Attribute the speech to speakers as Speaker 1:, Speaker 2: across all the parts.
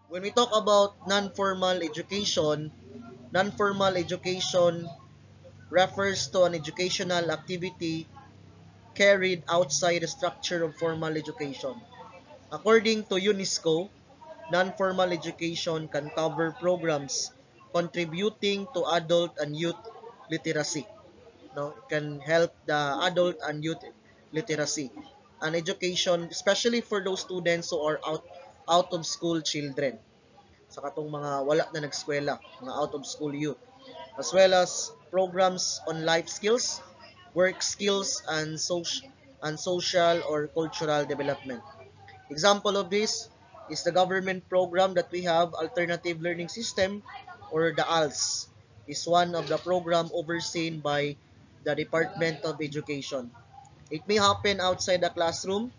Speaker 1: When we talk about non-formal education refers to an educational activity carried outside the structure of formal education. According to UNESCO, non-formal education can cover programs contributing to adult and youth literacy. No, it can help the adult and youth literacy and education, especially for those students who are out of school children. Sa katong mga wala na nagskwela, mga out of school youth, as well as programs on life skills, work skills, and social or cultural development. Example of this is the government program that we have, Alternative Learning System, or the ALS, is one of the program overseen by the Department of Education. It may happen outside the classroom.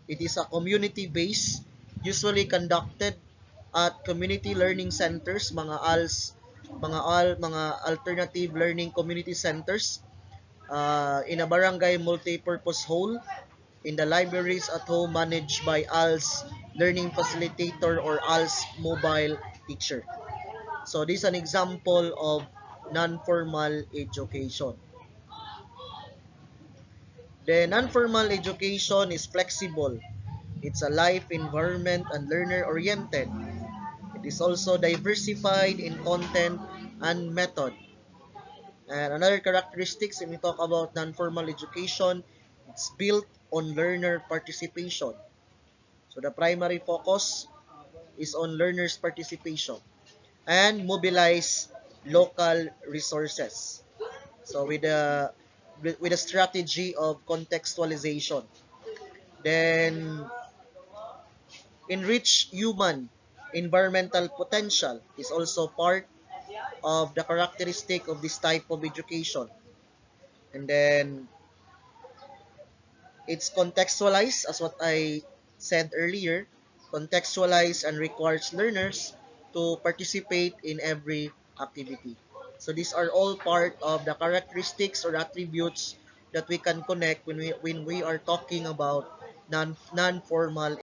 Speaker 1: It is a community-based, usually conducted at community learning centers, mga alternative learning community centers, in a barangay multi-purpose hall, in the libraries at home managed by ALS Learning Facilitator or ALS Mobile Teacher. So this is an example of non-formal education. The non-formal education is flexible. It's a life environment and learner oriented. It is also diversified in content and method. And another characteristics when we talk about non-formal education, it's built on learner participation. So the primary focus is on learners' participation and mobilize local resources. So with a strategy of contextualization, then enrich human environmental potential is also part of the characteristic of this type of education. And then it's contextualized, as what I said earlier, contextualized and requires learners to participate in every activity. So these are all part of the characteristics or attributes that we can connect when we are talking about non-formal